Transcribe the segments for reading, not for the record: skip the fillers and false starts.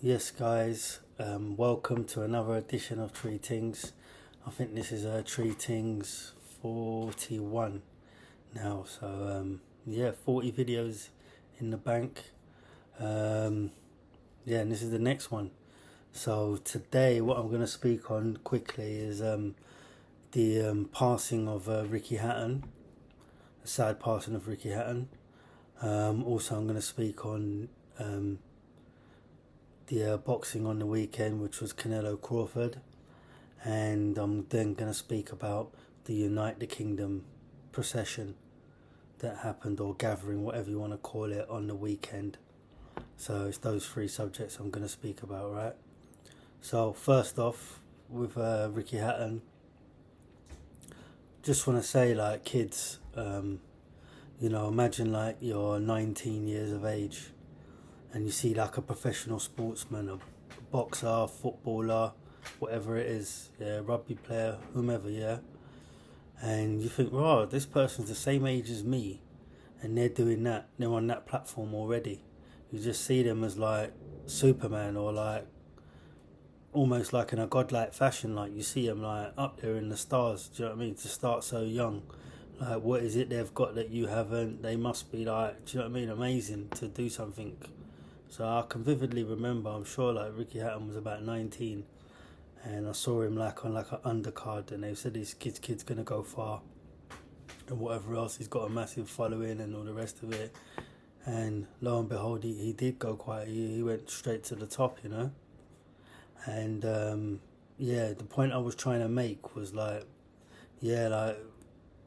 Yes, guys, welcome to another edition of Three Tings. I think this is ThreeTings41 now. So, yeah, 40 videos in the bank. And this is the next one. So, today, what I'm going to speak on quickly is the passing of Ricky Hatton, the sad passing of Ricky Hatton. Also, I'm going to speak on the boxing on the weekend, which was Canelo Crawford, and I'm then going to speak about the Unite the Kingdom procession that happened, or gathering, whatever you want to call it, on the weekend. So it's those three subjects I'm going to speak about, right? So first off, with Ricky Hatton, just want to say, like, kids, imagine like you're 19 years of age and you see like a professional sportsman, a boxer, footballer, whatever it is, yeah, rugby player, whomever, yeah, and you think, wow, this person's the same age as me, and they're doing that, they're on that platform already. You just see them as like Superman, or like almost like in a godlike fashion, like you see them like up there in the stars. Do you know what I mean? To start so young, like what is it they've got that you haven't? They must be like, do you know what I mean, amazing to do something. So I can vividly remember, I'm sure like Ricky Hatton was about 19, and I saw him like on like an undercard, and they said this kid's gonna go far and whatever else. He's got a massive following and all the rest of it, and lo and behold, he did go quite, he went straight to the top, you know. And the point I was trying to make was like, yeah, like,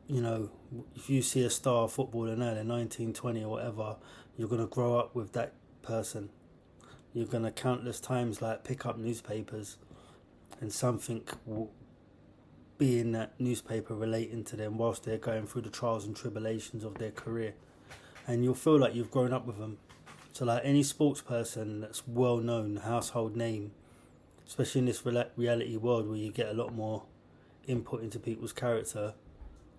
you know, if you see a star footballer now, they're 19, 20 or whatever, you're gonna grow up with that person. You're gonna countless times like pick up newspapers, and something will be in that newspaper relating to them whilst they're going through the trials and tribulations of their career, and you'll feel like you've grown up with them. So like any sports person that's well known, household name, especially in this reality world where you get a lot more input into people's character,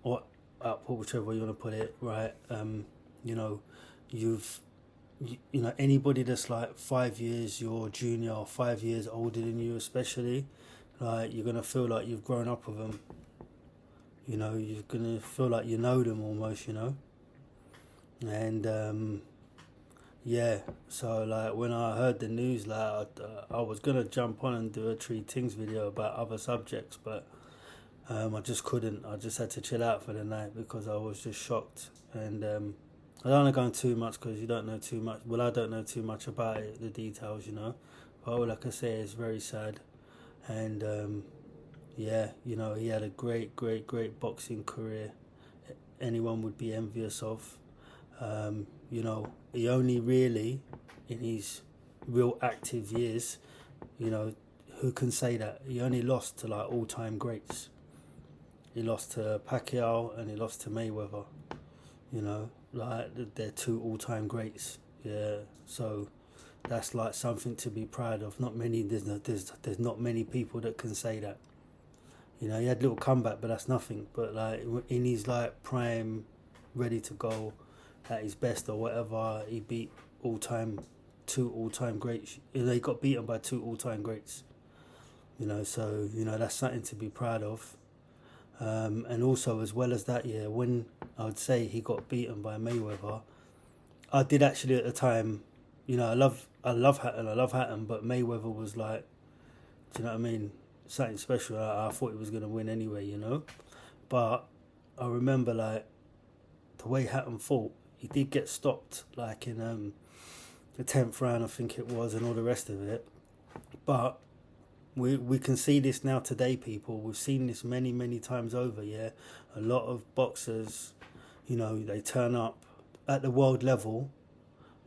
or output, whichever way you want to put it, right? Anybody that's like 5 years your junior or 5 years older than you, especially, like, you're gonna feel like you've grown up with them. You know, you're gonna feel like you know them almost, you know. And so like when I heard the news, like I was gonna jump on and do a Three Tings video about other subjects, but I just couldn't. I just had to chill out for the night because I was just shocked. And I don't want to go into too much because you don't know too much. Well, I don't know too much about it, the details, you know. But all I can say is very sad. And he had a great boxing career. Anyone would be envious of. He only really, in his real active years, who can say that? He only lost to like all-time greats. He lost to Pacquiao and he lost to Mayweather. Like they're two all-time greats. Yeah, so that's like something to be proud of. There's not many people that can say that. He had a little comeback, but that's nothing. But like in his like prime, ready to go, at his best or whatever, he beat two all-time greats. He got beaten by two all-time greats. So that's something to be proud of. And also, as well as that, yeah, when I would say he got beaten by Mayweather, I did actually at the time, I love Hatton, but Mayweather was like, do you know what I mean? Something special. I thought he was gonna win anyway, But I remember like the way Hatton fought, he did get stopped like in the 10th round, I think it was, and all the rest of it. But we can see this now today, people. We've seen this many times over, yeah. A lot of boxers, they turn up at the world level,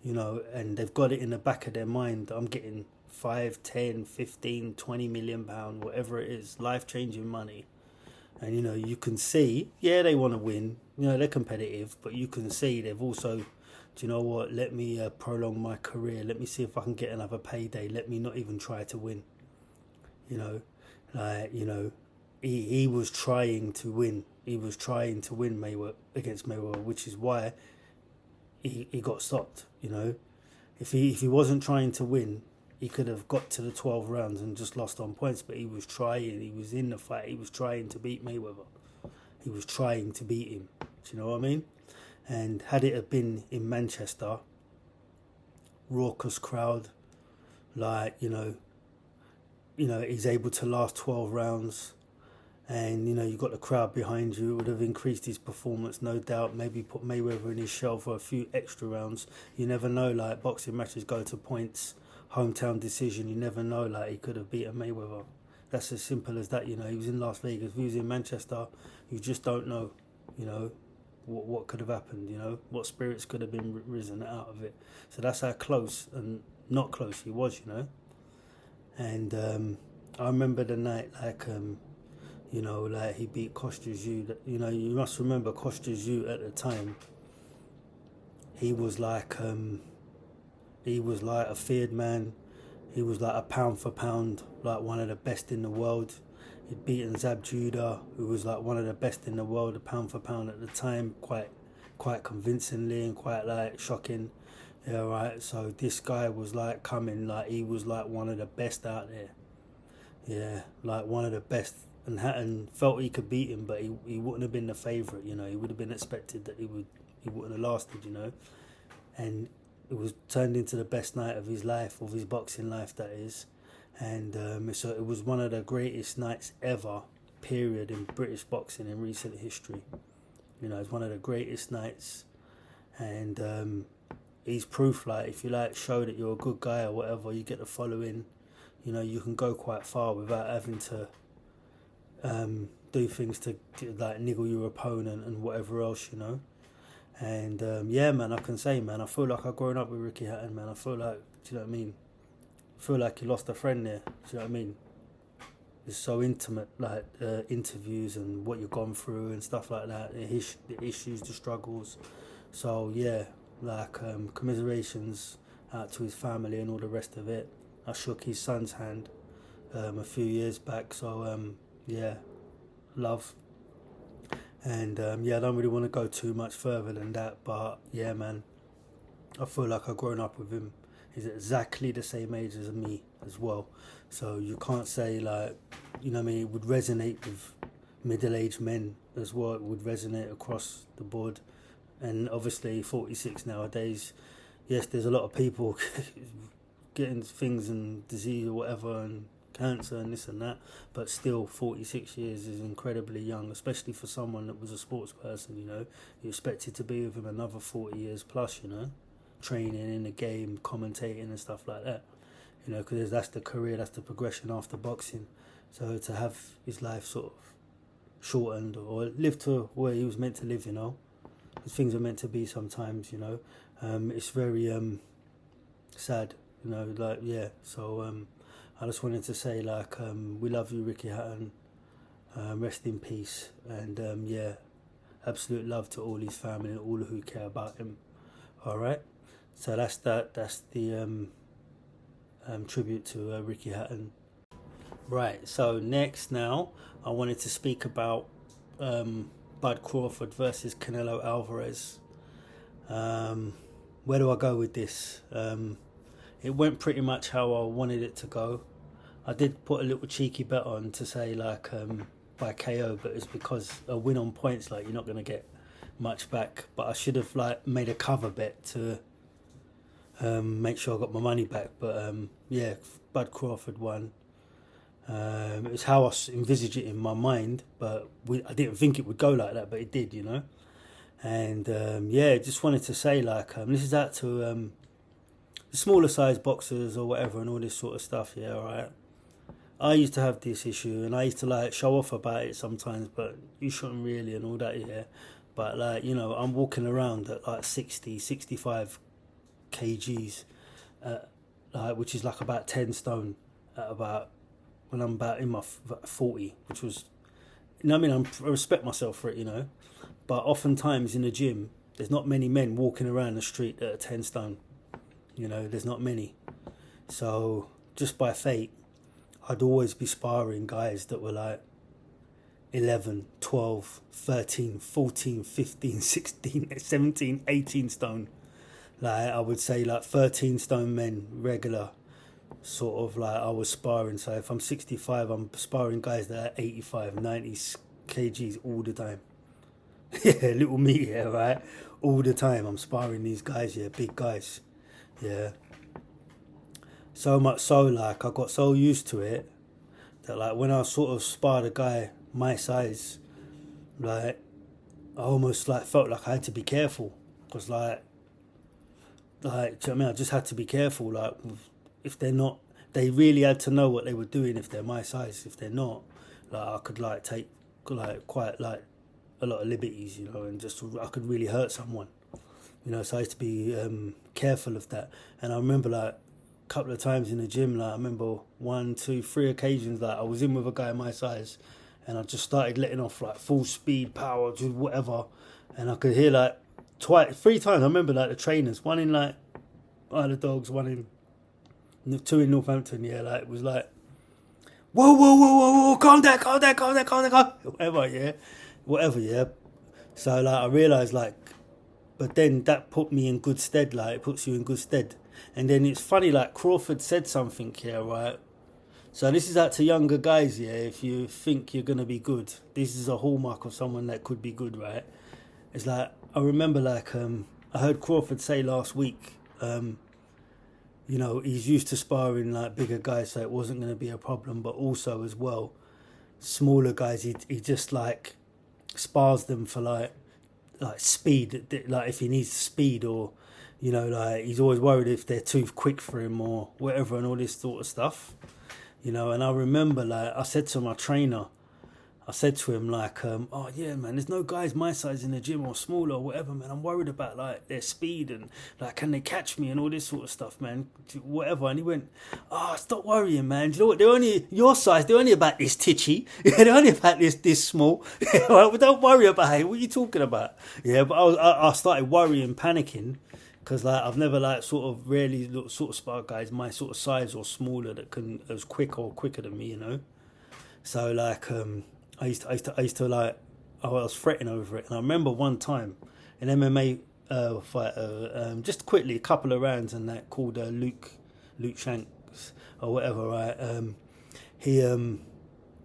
and they've got it in the back of their mind. I'm getting 5, 10, 15, 20 million pound, whatever it is, life-changing money. And, you can see, yeah, they want to win. They're competitive, but you can see they've also, do you know what, let me prolong my career. Let me see if I can get another payday. Let me not even try to win. He was trying to win. He was trying to win Mayweather against Mayweather, which is why he got stopped. If he wasn't trying to win, he could have got to the 12 rounds and just lost on points, but he was trying. He was in the fight. He was trying to beat Mayweather. He was trying to beat him. Do you know what I mean? And had it have been in Manchester, raucous crowd, like, he's able to last 12 rounds, and, you got the crowd behind you, it would have increased his performance, no doubt. Maybe put Mayweather in his shell for a few extra rounds. You never know, like, boxing matches go to points, hometown decision, you never know, like, he could have beaten Mayweather. That's as simple as that, He was in Las Vegas, if he was in Manchester, you just don't know, what could have happened, what spirits could have been risen out of it. So that's how close and not close he was, And I remember the night, like, like he beat Kostya. You must remember Kostya at the time. He was like a feared man. He was like a pound for pound, like one of the best in the world. He'd beaten Zab Judah, who was like one of the best in the world, a pound for pound at the time, quite convincingly and quite like shocking. Yeah, right. So this guy was like coming, like he was like one of the best out there. Yeah, like one of the best. And Hatton felt he could beat him, but he wouldn't have been the favourite. He would have been expected that he wouldn't have lasted. And it was turned into the best night of his life, of his boxing life, that is. And so it was one of the greatest nights ever, period, in British boxing in recent history. It's one of the greatest nights, and he's proof. Like, if you show that you're a good guy or whatever, you get the following. You can go quite far without having to do things to like niggle your opponent and whatever else, And yeah, man, I can say, man, I feel like I've grown up with Ricky Hatton, man. I feel like, do you know what I mean? I feel like you lost a friend there. Do you know what I mean? It's so intimate, like interviews and what you've gone through and stuff like that, the issues, the struggles. So yeah, like commiserations out to his family and all the rest of it. I shook his son's hand a few years back, so yeah, love. And yeah, I don't really want to go too much further than that, but yeah, man, I feel like I've grown up with him. He's exactly the same age as me as well, so you can't say, like, you know what I mean, it would resonate with middle-aged men as well. It would resonate across the board. And obviously 46 nowadays, yes, there's a lot of people getting things and disease or whatever and cancer and this and that, but still 46 years is incredibly young, especially for someone that was a sports person. You expected to be with him another 40 years plus, training in the game, commentating and stuff like that, because that's the career, that's the progression after boxing. So to have his life sort of shortened or live to where he was meant to live, because things are meant to be sometimes, it's very sad, like, yeah. So I just wanted to say, like, we love you, Ricky Hatton. Rest in peace. And yeah, absolute love to all his family and all who care about him. All right. So that's that. That's the tribute to Ricky Hatton. Right. So next, now I wanted to speak about Bud Crawford versus Canelo Alvarez. Where do I go with this? It went pretty much how I wanted it to go. I did put a little cheeky bet on to say, like, by KO, but it's because a win on points, like, you're not going to get much back. But I should have, like, made a cover bet to make sure I got my money back. But yeah, Bud Crawford won. It's how I envisaged it in my mind, but I didn't think it would go like that, but it did, And yeah, just wanted to say, like, this is out to the smaller size boxers or whatever and all this sort of stuff. Yeah, all right. I used to have this issue and I used to, like, show off about it sometimes, but you shouldn't really and all that, yeah. But, like, I'm walking around at like 60, 65 kgs, like, which is like about 10 stone at about, when I'm about in my 40, which was, I mean, I respect myself for it, but oftentimes in the gym, there's not many men walking around the street at 10 stone. There's not many. So just by fate, I'd always be sparring guys that were like 11, 12, 13, 14, 15, 16, 17, 18 stone. Like, I would say, like, 13 stone men regular, sort of like I was sparring. So if I'm 65, I'm sparring guys that are 85, 90 kgs all the time. Yeah, little me, yeah, right? All the time I'm sparring these guys, yeah, big guys, yeah. So much so, like, I got so used to it that, like, when I sort of sparred a guy my size, like, I almost, like, felt like I had to be careful. Because, do you know what I mean? I just had to be careful, like, if they're not, they really had to know what they were doing if they're my size. If they're not, like, I could, like, take, like, quite, like, a lot of liberties, you know, and just, I could really hurt someone. You know, so I used to be careful of that. And I remember, like, a couple of times in the gym, like, I remember 1, 2, 3 occasions, like, I was in with a guy my size, and I just started letting off, like, full speed, power, just whatever. And I could hear, like, 3 times, I remember, like, the trainers, one in, like, Isle of Dogs, 2 in Northampton, yeah, like, it was like, whoa, whoa, whoa, whoa, whoa, calm down, calm down, calm down, calm down, calm down. Whatever, yeah. So, like, I realised, like, but then that put me in good stead, like, it puts you in good stead. And then it's funny, like, Crawford said something here, right? So this is out to younger guys, yeah, if you think you're going to be good. This is a hallmark of someone that could be good, right? It's like, I remember, like, I heard Crawford say last week, you know, he's used to sparring, like, bigger guys, so it wasn't going to be a problem. But also, as well, smaller guys, he just, like, spars them for, like speed, like if he needs speed, or, you know, like, he's always worried if they're too quick for him or whatever, and all this sort of stuff, you know. And I remember, like, I said to my trainer, I said to him, like, oh yeah, man, there's no guys my size in the gym or smaller or whatever, man. I'm worried about, like, their speed and, like, can they catch me and all this sort of stuff, man, whatever. And he went, oh, stop worrying, man. Do you know what? They're only your size. They're only about this titchy. Yeah, they're only about this small. Well, don't worry about it. What are you talking about? Yeah, but I started worrying, panicking, because, like, I've never, like, sort of really sort of sparred guys my sort of size or smaller that can as quicker than me, you know. So, like, I used to like, I was fretting over it. And I remember one time, an MMA fighter, just quickly, a couple of rounds, and that, called Luke Shanks or whatever, right? He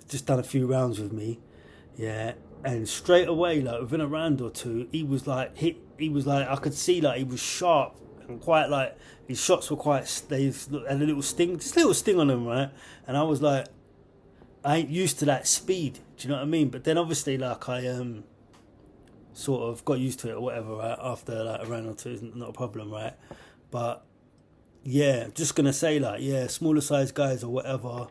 just done a few rounds with me, yeah, and straight away, like, within a round or two, he was like, I could see, like, he was sharp and quite, like, his shots were quite, they had a little sting, just a little sting on them, right? And I was like, I ain't used to that speed, do you know what I mean? But then obviously, like, I sort of got used to it or whatever, right? After, like, a round or two, is not a problem, right? But yeah, just gonna say, like, yeah, smaller size guys or whatever,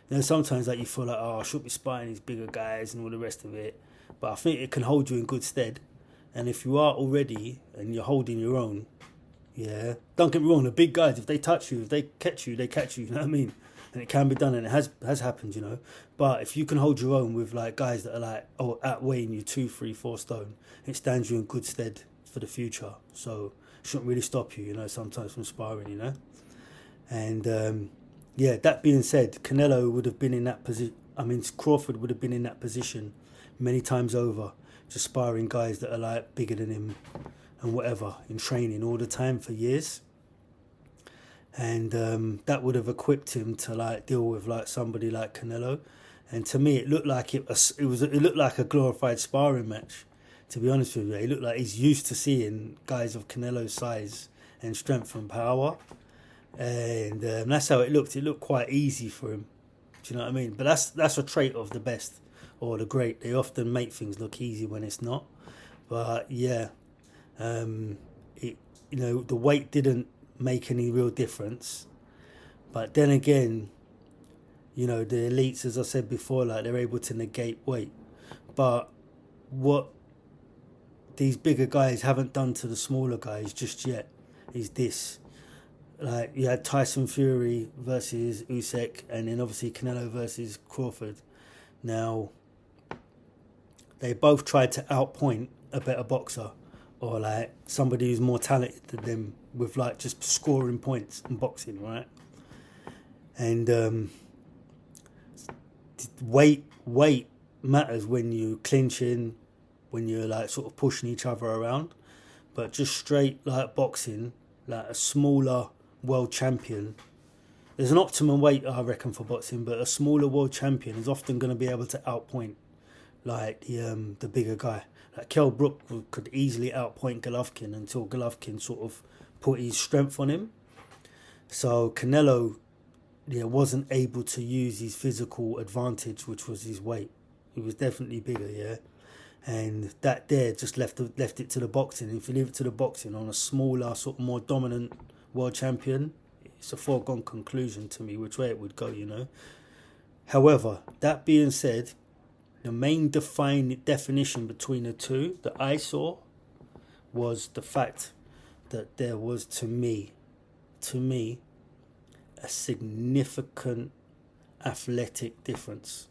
you know, sometimes, like, you feel like, oh, I should be spying these bigger guys and all the rest of it. But I think it can hold you in good stead. And if you are already and you're holding your own, yeah, don't get me wrong, the big guys, if they touch you, if they catch you, you know what I mean? And it can be done, and it has happened, you know. But if you can hold your own with, like, guys that are, like, outweighing you 2, 3, 4 stone, it stands you in good stead for the future. So it shouldn't really stop you, you know, sometimes from sparring, you know. And yeah, that being said, Canelo would have been in that position. I mean, Crawford would have been in that position many times over, just sparring guys that are, like, bigger than him and whatever, in training all the time for years. And that would have equipped him to, like, deal with, like, somebody like Canelo. And to me, it looked like it looked like a glorified sparring match, to be honest with you. It looked like he's used to seeing guys of Canelo's size and strength and power, and that's how it looked. It looked quite easy for him. Do you know what I mean? But that's a trait of the best or the great. They often make things look easy when it's not. But yeah, you know, the weight didn't make any real difference. But then again, you know, the elites, as I said before, like, they're able to negate weight. But what these bigger guys haven't done to the smaller guys just yet is this. Like, you had Tyson Fury versus Usyk, and then obviously Canelo versus Crawford. Now, they both tried to outpoint a better boxer, or, like, somebody who's more talented than them, with, like, just scoring points in boxing, right? And weight matters when you clinching, when you're, like, sort of pushing each other around. But just straight, like, boxing, like, a smaller world champion, there's an optimum weight, I reckon, for boxing, but a smaller world champion is often going to be able to outpoint like the bigger guy. Like Kell Brook could easily outpoint Golovkin until Golovkin sort of put his strength on him. So Canelo, wasn't able to use his physical advantage, which was his weight. He was definitely bigger, yeah. And that there just left it to the boxing. If you leave it to the boxing on a smaller, sort of more dominant world champion, it's a foregone conclusion to me which way it would go. However, that being said, the main definition between the two that I saw was the fact that there was, to me, a significant athletic difference.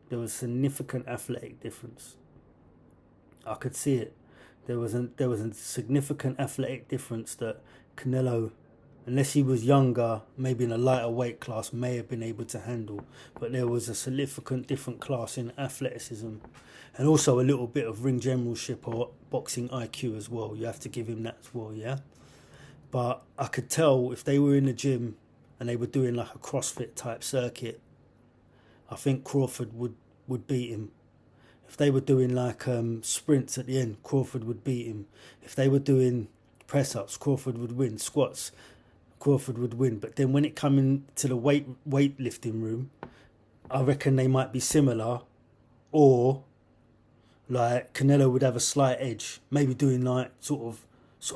There was significant athletic difference. I could see it. There was a significant athletic difference that Canelo, unless he was younger, maybe in a lighter weight class, may have been able to handle. But there was a significant different class in athleticism, and also a little bit of ring generalship or boxing IQ as well. You have to give him that as well, yeah. But I could tell if they were in the gym and they were doing like a CrossFit type circuit, I think Crawford would beat him. If they were doing like sprints at the end, Crawford would beat him. If they were doing press-ups, Crawford would win. Squats, Crawford would win. But then when it come to the weightlifting room, I reckon they might be similar, or like Canelo would have a slight edge, maybe doing like sort of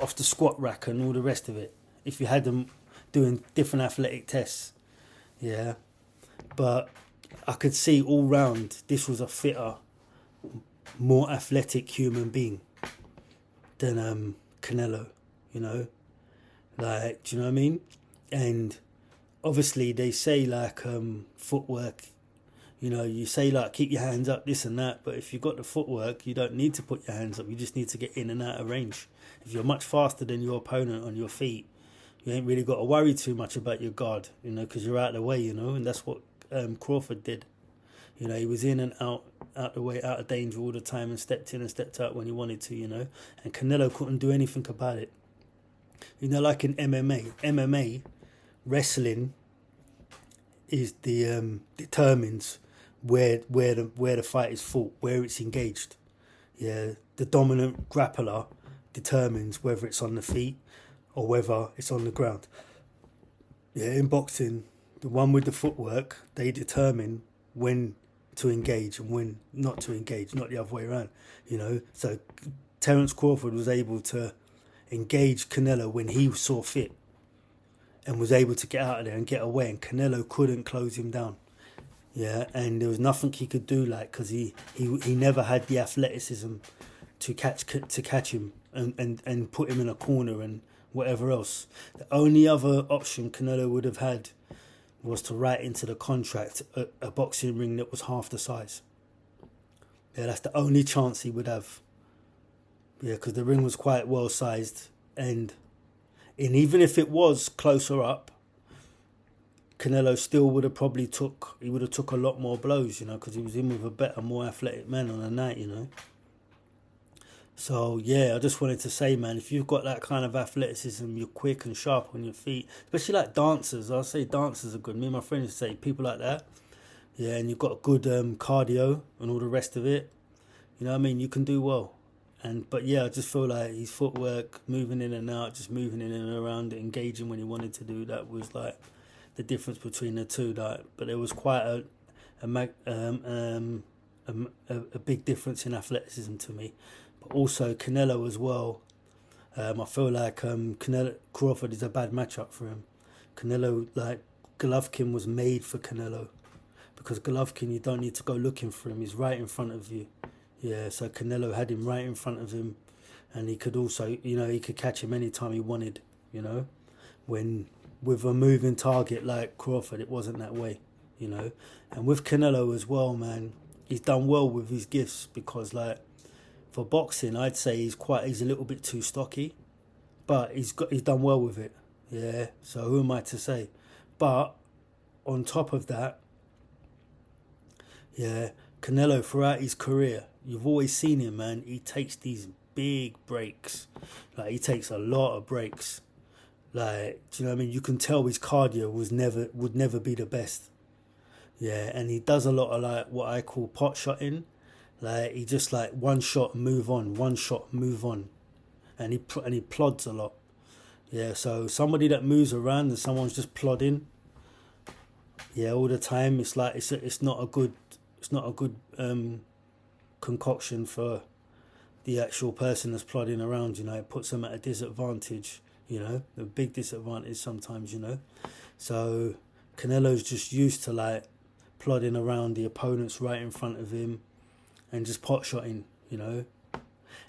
off the squat rack and all the rest of it, if you had them doing different athletic tests, yeah. But I could see all round this was a fitter, more athletic human being than Canelo, like, do you know what I mean? And obviously they say like footwork, you say like keep your hands up, this and that, but if you've got the footwork, you don't need to put your hands up, you just need to get in and out of range. If you're much faster than your opponent on your feet, you ain't really got to worry too much about your guard, because you're out of the way, and that's what Crawford did. He was in and out the way, out of danger all the time, and stepped in and stepped out when he wanted to, and Canelo couldn't do anything about it. Like in MMA, wrestling is the determines where the fight is fought, where it's engaged. Yeah, the dominant grappler determines whether it's on the feet or whether it's on the ground. Yeah, in boxing, the one with the footwork, they determine when to engage and when not to engage, not the other way around, So Terence Crawford was able to engage Canelo when he saw fit and was able to get out of there and get away, and Canelo couldn't close him down. Yeah, and there was nothing he could do, like, because he never had the athleticism to catch him and put him in a corner and whatever else. The only other option Canelo would have had was to write into the contract a boxing ring that was half the size. Yeah, that's the only chance he would have. Yeah, because the ring was quite well sized, and even if it was closer up, Canelo still would have probably took a lot more blows, because he was in with a better, more athletic man on the night, So, yeah, I just wanted to say, man, if you've got that kind of athleticism, you're quick and sharp on your feet, especially like dancers. I'll say dancers are good. Me and my friends say people like that. Yeah, and you've got good cardio and all the rest of it. You know what I mean? You can do well. But, yeah, I just feel like his footwork, moving in and out, just moving in and around, engaging when he wanted to do, that was, like, the difference between the two. Like, but there was quite a big difference in athleticism to me. But also Canelo as well. I feel like Crawford is a bad matchup for him. Canelo, like, Golovkin was made for Canelo, because Golovkin, you don't need to go looking for him. He's right in front of you. Yeah, so Canelo had him right in front of him, and he could also, he could catch him anytime he wanted, when with a moving target like Crawford, it wasn't that way, And with Canelo as well, man, he's done well with his gifts, because, like, for boxing, I'd say he's a little bit too stocky, but he's done well with it. Yeah, so who am I to say? But on top of that, yeah, Canelo throughout his career, you've always seen him, man. He takes these big breaks, like he takes a lot of breaks. Like, do you know what I mean? You can tell his cardio would never be the best. Yeah, and he does a lot of like what I call pot shotting. Like he just like one shot, move on, one shot, move on, and he plods a lot. Yeah, so somebody that moves around and someone's just plodding, yeah, all the time. It's like it's not a good concoction for the actual person that's plodding around. You know, it puts them at a disadvantage. You know, a big disadvantage sometimes. You know, so Canelo's just used to like plodding around the opponents right in front of him and just pot shotting. You know,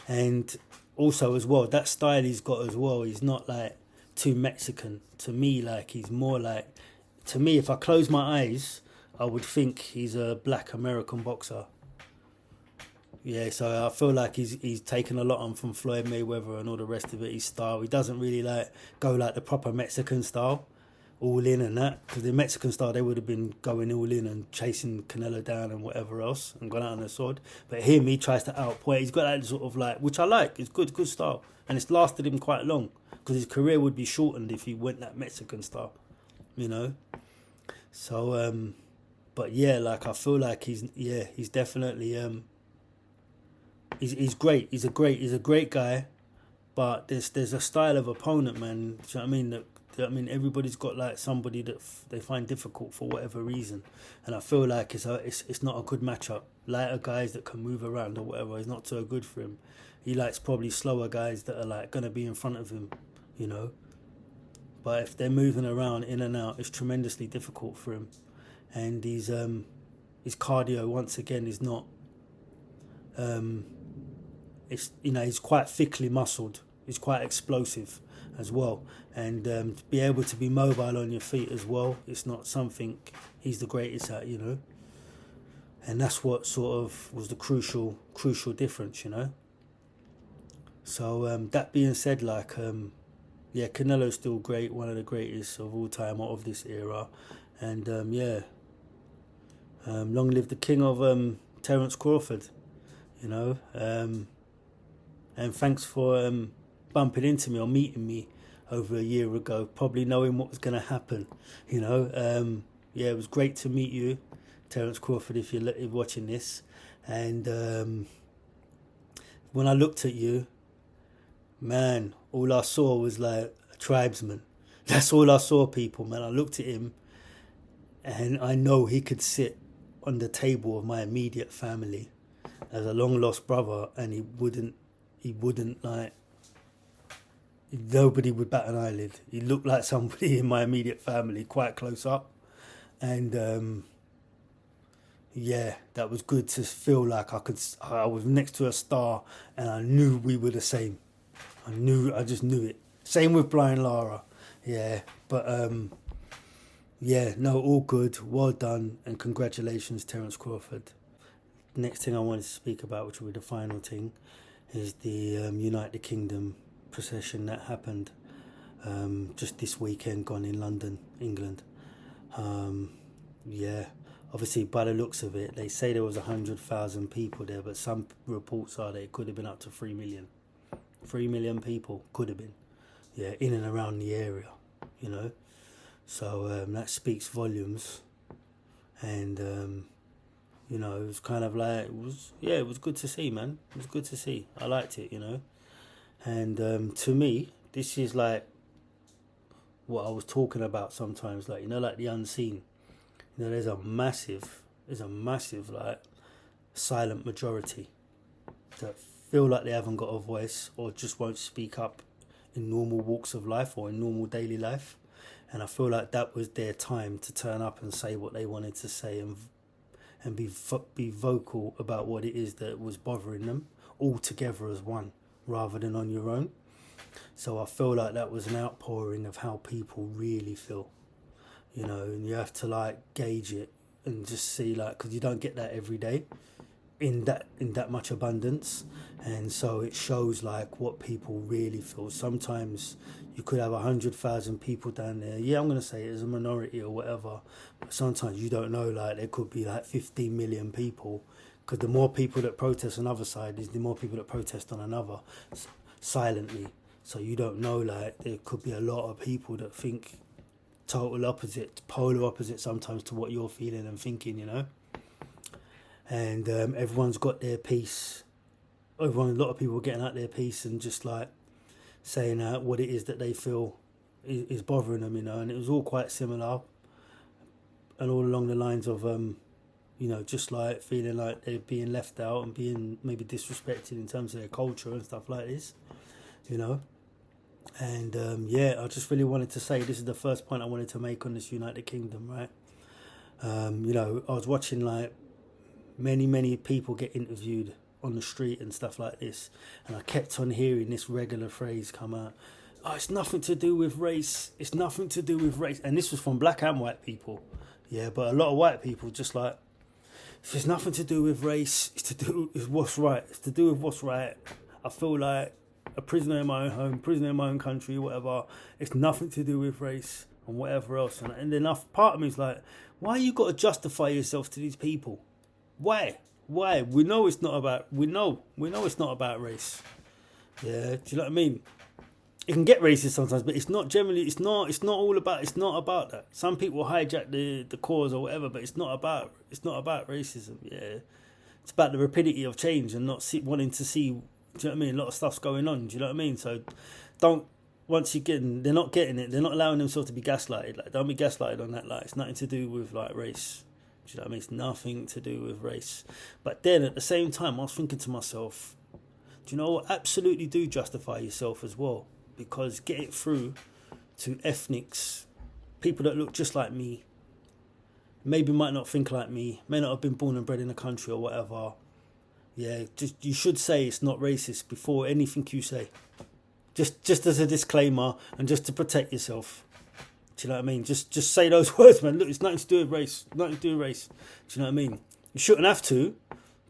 and also as well that style he's got as well. He's not like too Mexican to me. Like he's more like, to me, if I close my eyes, I would think he's a black American boxer. Yeah, so I feel like he's taken a lot on from Floyd Mayweather and all the rest of it. His style, he doesn't really like go like the proper Mexican style, all in and that. Because the Mexican style, they would have been going all in and chasing Canelo down and whatever else and gone out on the sword. But him, he tries to outpoint. He's got that sort of like, which I like. It's good style, and it's lasted him quite long. Because his career would be shortened if he went that Mexican style, you know. So, but yeah, like I feel like he's definitely he's great. He's a great guy, but there's a style of opponent, man. Do you know what I mean? I mean, everybody's got like somebody that they find difficult for whatever reason, and I feel like it's not a good matchup. Lighter guys that can move around or whatever is not so good for him. He likes probably slower guys that are like gonna be in front of him, you know. But if they're moving around in and out, it's tremendously difficult for him. And his cardio once again is not. It's, you know, he's quite thickly muscled. He's quite explosive as well, and to be able to be mobile on your feet as well. It's not something he's the greatest at, you know. And that's what sort of was the crucial difference, you know. So that being said, like. Yeah, Canelo's still great, one of the greatest of all time or of this era. And long live the king of Terence Crawford, you know. And thanks for bumping into me or meeting me over a year ago, probably knowing what was going to happen, you know. Yeah, it was great to meet you, Terence Crawford, if you're watching this. And when I looked at you, man, all I saw was like a tribesman. That's all I saw, people, man. I looked at him and I know he could sit on the table of my immediate family as a long lost brother, and he wouldn't like, nobody would bat an eyelid. He looked like somebody in my immediate family, quite close up. And yeah, that was good to feel like I was next to a star and I knew we were the same. I just knew it. Same with Brian Lara. Yeah, but yeah, no, all good. Well done, and congratulations, Terence Crawford. Next thing I wanted to speak about, which will be the final thing, is the United Kingdom procession that happened just this weekend, gone in London, England. Yeah, obviously by the looks of it, they say there was 100,000 people there, but some reports are that it could have been up to 3 million. 3 million people could have been, yeah, in and around the area, you know. So that speaks volumes, and you know, it was kind of like, it was good to see, man. It was good to see. I liked it, you know. And to me, this is like what I was talking about sometimes, like, you know, like the unseen. You know, there's a massive like silent majority that feel like they haven't got a voice or just won't speak up in normal walks of life or in normal daily life. And I feel like that was their time to turn up and say what they wanted to say and be vocal about what it is that was bothering them, all together as one rather than on your own. So I feel like that was an outpouring of how people really feel, you know, and you have to like gauge it and just see, like, because you don't get that every day in that much abundance. And so it shows like what people really feel. Sometimes you could have 100,000 people down there. Yeah, I'm going to say it as a minority or whatever. But sometimes you don't know, like there could be like 15 million people. Because the more people that protest on another side is the more people that protest on another silently. So you don't know, like, there could be a lot of people that think total opposite, polar opposite sometimes to what you're feeling and thinking, you know. And everyone's got their piece. A lot of people are getting out their piece and just like saying out what it is that they feel is bothering them, you know. And it was all quite similar, and all along the lines of you know, just like feeling like they're being left out and being maybe disrespected in terms of their culture and stuff like this, you know. And yeah, I just really wanted to say, this is the first point I wanted to make on this United Kingdom, right? You know, I was watching like many people get interviewed on the street and stuff like this, and I kept on hearing this regular phrase come out: oh, it's nothing to do with race, it's nothing to do with race. And this was from black and white people, yeah, but a lot of white people just like, if it's nothing to do with race, it's to do with what's right, it's to do with what's right. I feel like a prisoner in my own home, prisoner in my own country, whatever. It's nothing to do with race and whatever else. And then part of me is like, why you got to justify yourself to these people? Why? We know it's not about. We know it's not about race. Yeah, do you know what I mean? It can get racist sometimes, but it's not generally. It's not all about. It's not about that. Some people hijack the cause or whatever, but it's not about racism. Yeah, it's about the rapidity of change and not wanting to see. Do you know what I mean? A lot of stuff's going on. Do you know what I mean? So once they're not getting it. They're not allowing themselves to be gaslighted. Like, don't be gaslighted on that. Like, it's nothing to do with like race. Do you know what I mean? It's nothing to do with race. But then at the same time, I was thinking to myself, do you know what? Absolutely do justify yourself as well, because get it through to ethnics, people that look just like me, maybe might not think like me, may not have been born and bred in the country or whatever. Yeah, just you should say it's not racist before anything you say. Just as a disclaimer and just to protect yourself. Do you know what I mean? Just say those words, man. Look, it's nothing to do with race. Nothing to do with race. Do you know what I mean? You shouldn't have to,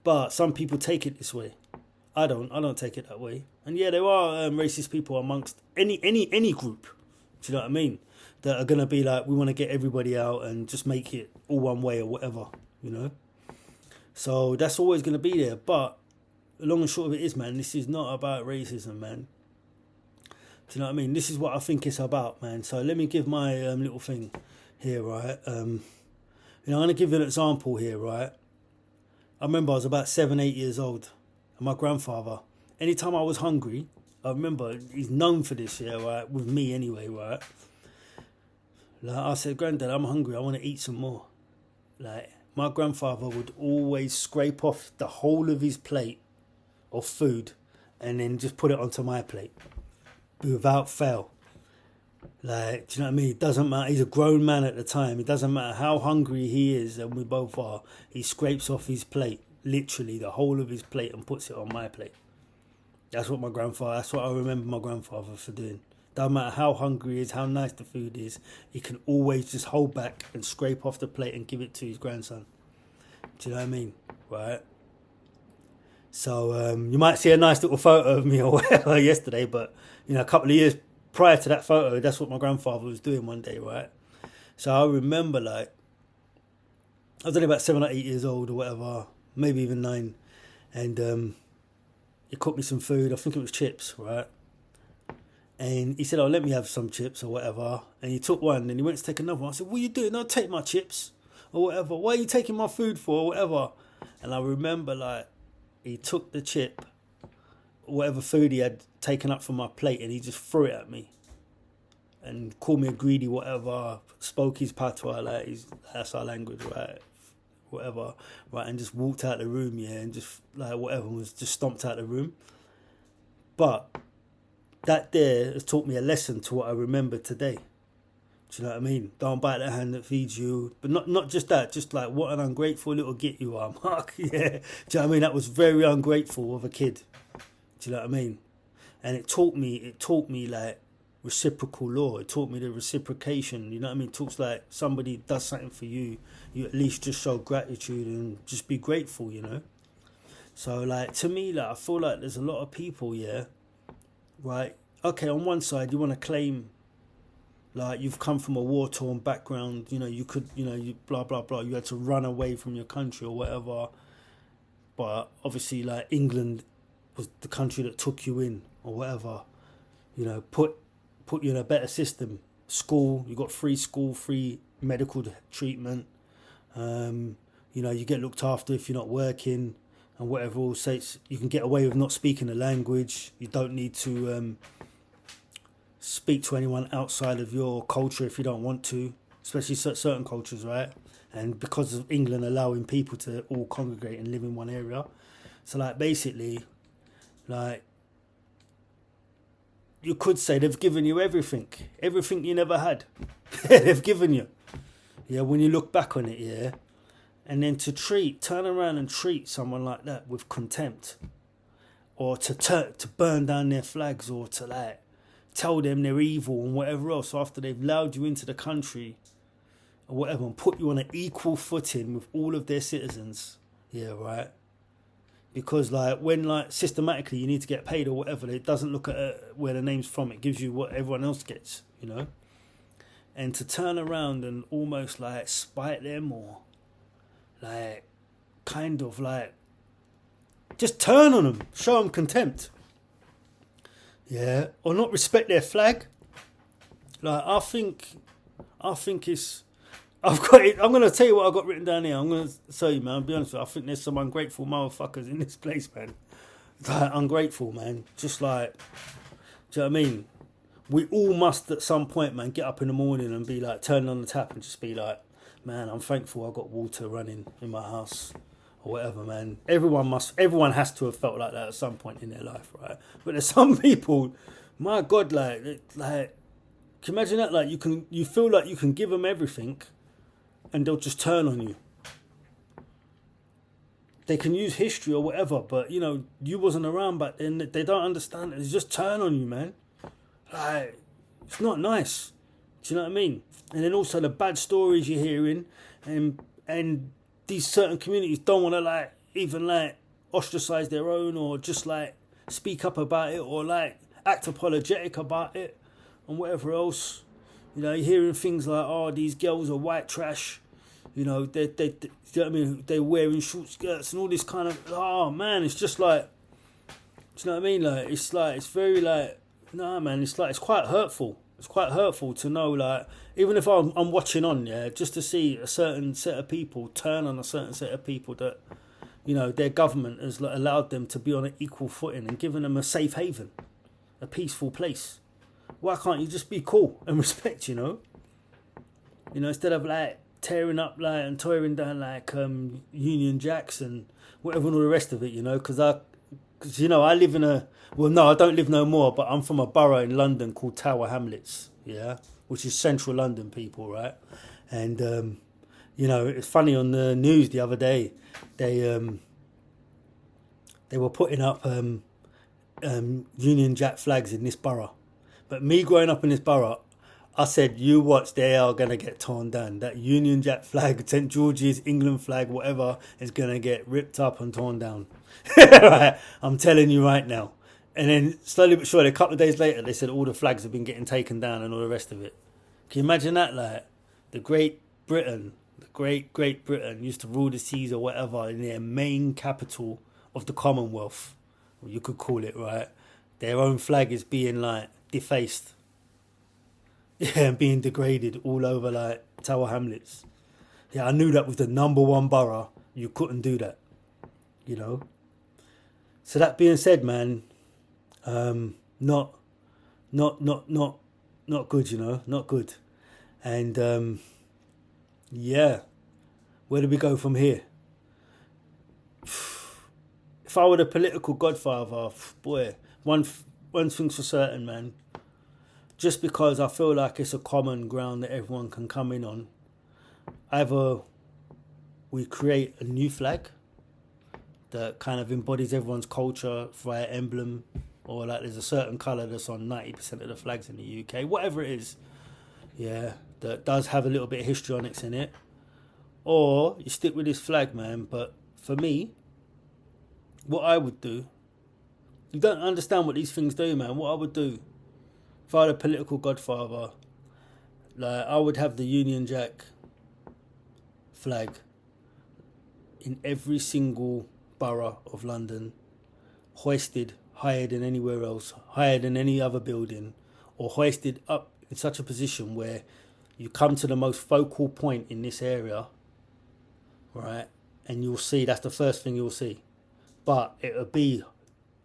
but some people take it this way. I don't take it that way. And yeah, there are racist people amongst any group. Do you know what I mean? That are gonna be like, we want to get everybody out and just make it all one way or whatever. You know. So that's always going to be there. But the long and short of it is, man, this is not about racism, man. Do you know what I mean? This is what I think it's about, man. So let me give my little thing here, right? I'm going to give you an example here, right? I remember I was about 7, 8 years old. And my grandfather, anytime I was hungry, I remember, he's known for this, yeah, right? With me anyway, right? Like, I said, Granddad, I'm hungry. I want to eat some more. Like, my grandfather would always scrape off the whole of his plate of food and then just put it onto my plate without fail. Like, do you know what I mean? It doesn't matter. He's a grown man at the time. It doesn't matter how hungry he is, and we both are. He scrapes off his plate, literally the whole of his plate, and puts it on my plate. That's what I remember my grandfather for doing. Doesn't matter how hungry he is, how nice the food is, he can always just hold back and scrape off the plate and give it to his grandson. Do you know what I mean? Right? So you might see a nice little photo of me or whatever yesterday, but you know, a couple of years prior to that photo, that's what my grandfather was doing one day, right? So I remember, like, I was only about 7 or 8 years old or whatever, maybe even 9, and he cooked me some food. I think it was chips, right? And he said, oh, let me have some chips or whatever. And he took one and he went to take another one. I said, what are you doing? No, take my chips or whatever. What are you taking my food for or whatever? And I remember, like, he took the chip, whatever food he had taken up from my plate, and he just threw it at me. And called me a greedy whatever, spoke his patois, like, that's our language, right? Whatever, right? And just walked out the room, yeah, and just, like, whatever, was just stomped out the room. But that there has taught me a lesson to what I remember today. Do you know what I mean? Don't bite the hand that feeds you. But not just that, just like, what an ungrateful little git you are, Mark. Yeah. Do you know what I mean? That was very ungrateful of a kid. Do you know what I mean? And it taught me like reciprocal law. It taught me the reciprocation. You know what I mean? It talks like somebody does something for you, you at least just show gratitude and just be grateful, you know? So like, to me, like, I feel like there's a lot of people, yeah, right? Okay, on one side, you want to claim, like, you've come from a war-torn background, you know, you could, you know, you blah, blah, blah, you had to run away from your country or whatever. But obviously, like, England was the country that took you in or whatever. you know, put you in a better system. School, you got free school, free medical treatment. You know, you get looked after if you're not working and whatever. Also, you can get away with not speaking the language. You don't need to speak to anyone outside of your culture if you don't want to, especially certain cultures, right? And because of England allowing people to all congregate and live in one area. So, like, basically, like, you could say they've given you everything you never had. They've given you. Yeah, when you look back on it, yeah. And then to turn around and treat someone like that with contempt, or to burn down their flags, or to like tell them they're evil and whatever else after they've allowed you into the country or whatever and put you on an equal footing with all of their citizens. Yeah, right. Because like when like systematically you need to get paid or whatever, it doesn't look at where the name's from. It gives you what everyone else gets, you know. And to turn around and almost like spite them, or like kind of like just turn on them, show them contempt, yeah, or not respect their flag. Like I think it's. I've got it. I'm gonna tell you what I got written down here. I'm gonna tell you, man. I'll be honest with you. I think there's some ungrateful motherfuckers in this place, man. Like ungrateful, man. Just like, do you know what I mean? We all must at some point, man, get up in the morning and be like, turning on the tap and just be like, man, I'm thankful I got water running in my house or whatever, man. Everyone has to have felt like that at some point in their life, right? But there's some people, my God, like, can you imagine that? Like you feel like you can give them everything, and they'll just turn on you. They can use history or whatever, but, you know, you wasn't around back then. They don't understand it. They just turn on you, man. Like, it's not nice. Do you know what I mean? And then also the bad stories you're hearing, and these certain communities don't want to, like, even, like, ostracize their own, or just, like, speak up about it, or, like, act apologetic about it, and whatever else. You know, you're hearing things like, oh, these girls are white trash. You know, they you know what I mean? They're wearing short skirts and all this kind of, oh man, it's just like, do you know what I mean? Like, it's very like, nah, man, it's like, it's quite hurtful. It's quite hurtful to know, like, even if I'm watching on, yeah, just to see a certain set of people turn on a certain set of people that, you know, their government has allowed them to be on an equal footing and given them a safe haven, a peaceful place. Why can't you just be cool and respect, you know? You know, instead of like tearing up like and tearing down like Union Jacks and whatever and all the rest of it, you know? Because you know, I live in I don't live no more, but I'm from a borough in London called Tower Hamlets, yeah? Which is central London, people, right? And, you know, it's funny, on the news the other day, they were putting up Union Jack flags in this borough. But me growing up in this borough, I said, you watch, they are going to get torn down. That Union Jack flag, St. George's, England flag, whatever, is going to get ripped up and torn down. Right? I'm telling you right now. And then slowly but surely, a couple of days later, they said all the flags have been getting taken down and all the rest of it. Can you imagine that? Like, the Great Britain used to rule the seas or whatever in their main capital of the Commonwealth, or you could call it, right? Their own flag is being, like, defaced. Yeah, and being degraded all over, like, Tower Hamlets. Yeah, I knew that with the number one borough, you couldn't do that, you know. So that being said, man, not good, you know, not good. And yeah, where do we go from here? If I were the political godfather, boy, one thing's for certain, man. Just because I feel like it's a common ground that everyone can come in on, either we create a new flag that kind of embodies everyone's culture via emblem, or like there's a certain colour that's on 90% of the flags in the UK, whatever it is, yeah, that does have a little bit of histrionics in it, or you stick with this flag, man. But for me, what I would do, you don't understand what these things do, man. What I would do, if I had a political godfather, like, I would have the Union Jack flag in every single borough of London, hoisted higher than anywhere else, higher than any other building, or hoisted up in such a position where you come to the most focal point in this area, right? And you'll see, that's the first thing you'll see. But it'll be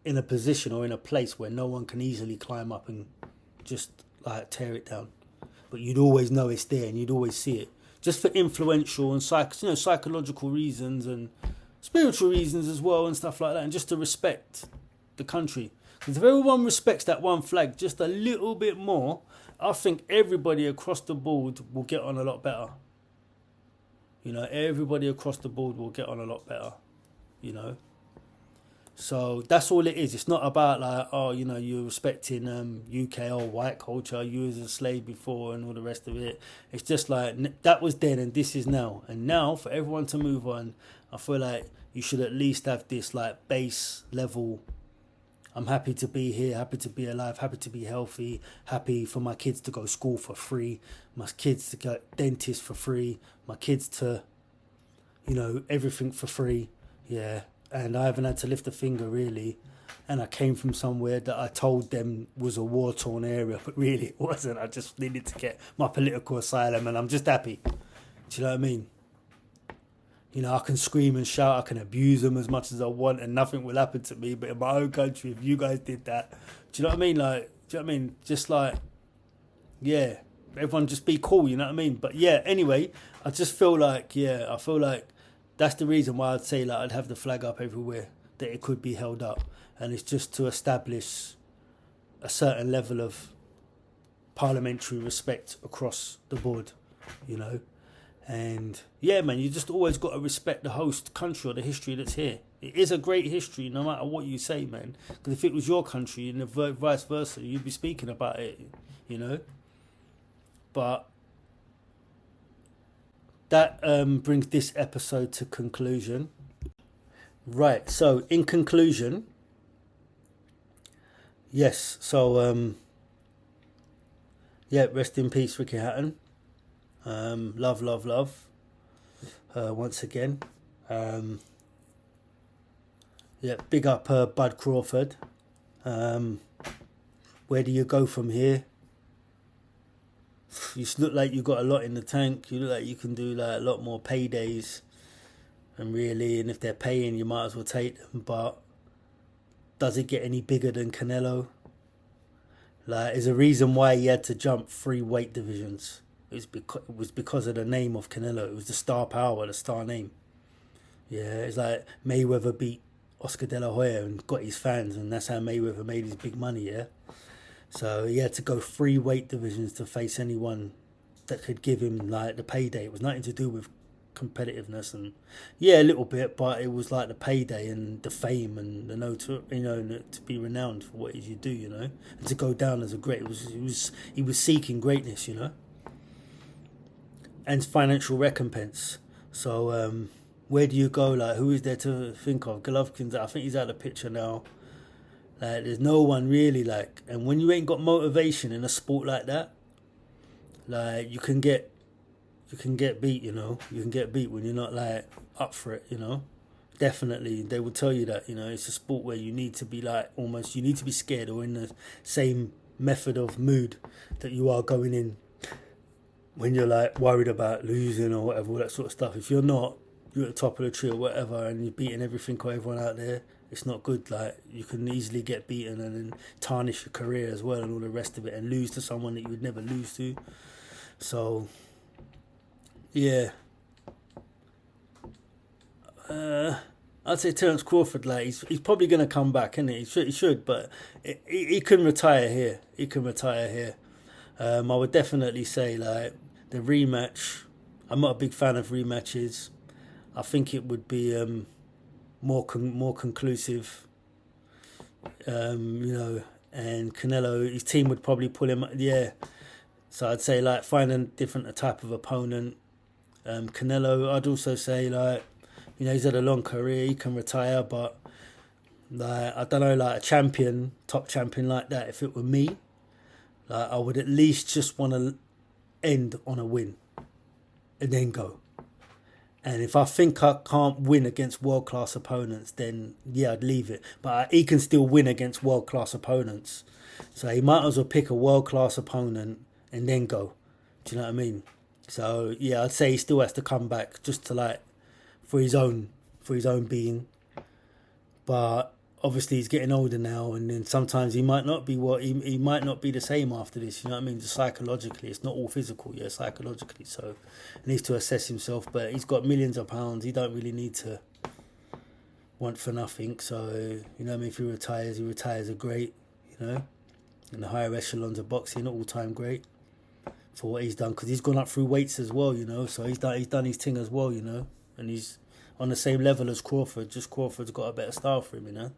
in a position or in a place where no one can easily climb up and just like tear it down. But you'd always know it's there and you'd always see it. Just for influential and psychological reasons and spiritual reasons as well and stuff like that. And just to respect the country. Because if everyone respects that one flag just a little bit more, I think everybody across the board will get on a lot better. You know, everybody across the board will get on a lot better, you know. So that's all it is. It's not about like, oh, you know, you're respecting UK or white culture, you was a slave before and all the rest of it. It's just like, that was then and this is now. And now, for everyone to move on, I feel like you should at least have this like base level. I'm happy to be here, happy to be alive, happy to be healthy, happy for my kids to go to school for free, my kids to go dentist for free, my kids to, you know, everything for free. Yeah. And I haven't had to lift a finger really. And I came from somewhere that I told them was a war-torn area, but really it wasn't. I just needed to get my political asylum and I'm just happy. Do you know what I mean? You know, I can scream and shout, I can abuse them as much as I want and nothing will happen to me. But in my own country, if you guys did that, do you know what I mean? Like, do you know what I mean? Just like, yeah, everyone just be cool, you know what I mean? But yeah, anyway, I just feel like, I feel like that's the reason why I'd say like I'd have the flag up everywhere, that it could be held up. And it's just to establish a certain level of parliamentary respect across the board, you know. And yeah, man, you just always got to respect the host country or the history that's here. It is a great history, no matter what you say, man. Because if it was your country and the vice versa, you'd be speaking about it, you know. But that brings this episode to conclusion. Right, so in conclusion, yes, so yeah, rest in peace, Ricky Hatton. Love, love, love. Once again, yeah, big up Bud Crawford. Where do you go from here? You look like you got a lot in the tank. You look like you can do like a lot more paydays. And really, and if they're paying, you might as well take them. But does it get any bigger than Canelo? Like, there's a reason why he had to jump 3 weight divisions. It was because of the name of Canelo. It was the star power, the star name. Yeah, it's like Mayweather beat Oscar De La Hoya and got his fans, and that's how Mayweather made his big money, yeah? So he had to go 3 weight divisions to face anyone that could give him like the payday. It was nothing to do with competitiveness, and yeah, a little bit, but it was like the payday and the fame and the to be renowned for what it is you do, you know, and to go down as a great. He was seeking greatness, you know, and financial recompense. So where do you go? Like, who is there to think of? Golovkin's, I think he's out of the picture now. Like, there's no one really, like, and when you ain't got motivation in a sport like that, like, you can get beat, you know. You can get beat when you're not like up for it, you know. Definitely, they will tell you that, you know, it's a sport where you need to be like almost, you need to be scared or in the same method of mood that you are going in when you're like worried about losing or whatever, all that sort of stuff. If you're not, you're at the top of the tree or whatever, and you're beating everything or everyone out there, it's not good. Like, you can easily get beaten and then tarnish your career as well and all the rest of it, and lose to someone that you would never lose to. So yeah, I'd say Terence Crawford, like, he's probably going to come back, isn't he? He should, but he can retire here. He can retire here. I would definitely say, like, the rematch, I'm not a big fan of rematches. I think it would be more conclusive, you know, and Canelo, his team would probably pull him, yeah. So I'd say, like, find a different type of opponent. Canelo, I'd also say, like, you know, he's had a long career, he can retire, but like, I don't know, like a champion, top champion like that, if it were me, like, I would at least just want to end on a win and then go. And if I think I can't win against world-class opponents, then yeah, I'd leave it. But he can still win against world-class opponents. So he might as well pick a world-class opponent and then go. Do you know what I mean? So yeah, I'd say he still has to come back just to like for his own being. But obviously he's getting older now, and then sometimes he might not be he might not be the same after this. You know what I mean? Just psychologically, it's not all physical, yeah, psychologically. So he needs to assess himself. But he's got millions of pounds. He don't really need to want for nothing. So you know what I mean? If he retires a great, you know, in the higher echelons of boxing, all-time great for what he's done, because he's gone up through weights as well, you know. So he's done his thing as well, you know, and he's on the same level as Crawford. Just Crawford's got a better style for him, you know.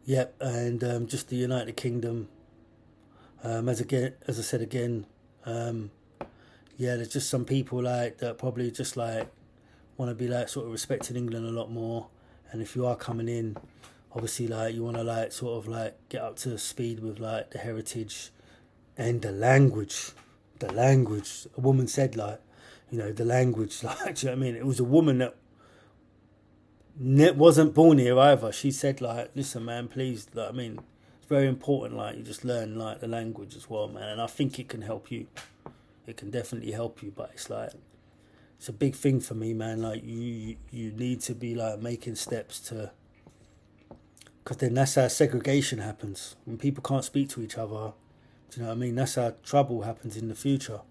Yep, and just the United Kingdom. As I said again, yeah, there's just some people like that probably just like want to be like sort of respecting England a lot more. And if you are coming in, obviously like you want to like sort of like get up to speed with like the heritage and the language. The language. A woman said like, you know, the language. Like, do you know what I mean? It was a woman that wasn't born here either. She said like, listen man, please, like, I mean, it's very important like you just learn like the language as well, man. And I think it can help you. It can definitely help you, but it's like it's a big thing for me, man. Like you need to be like making steps to, because then that's how segregation happens. When people can't speak to each other, do you know what I mean? That's how trouble happens in the future.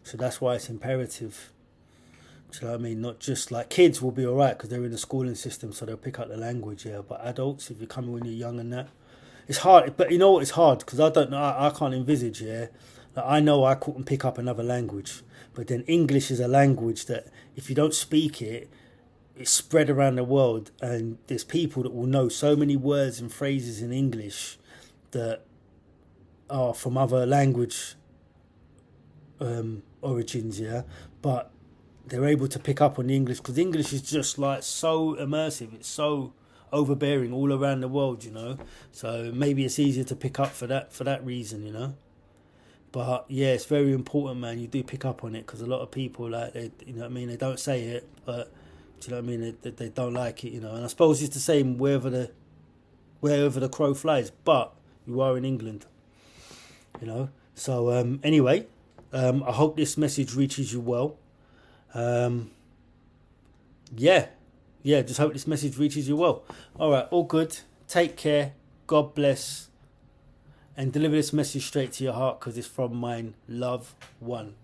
So that's why it's imperative. Do you know what I mean? Not just like kids will be all right because they're in the schooling system, so they'll pick up the language, yeah. But adults, if you're coming when you're young and that, it's hard. But you know what? It's hard because I don't know. I can't envisage, yeah. Like, I know I couldn't pick up another language, but then English is a language that if you don't speak it, it's spread around the world, and there's people that will know so many words and phrases in English that are from other language origins, yeah. But they're able to pick up on the English because English is just like so immersive. It's so overbearing all around the world, you know. So maybe it's easier to pick up for that reason, you know. But yeah, it's very important, man. You do pick up on it because a lot of people like they, you know what I mean. They don't say it, but do you know what I mean? They don't like it, you know. And I suppose it's the same wherever the crow flies. But you are in England, you know. So anyway, I hope this message reaches you well. Yeah, just hope this message reaches you well. All right, all good. Take care. God bless. And deliver this message straight to your heart because it's from mine. Love, one.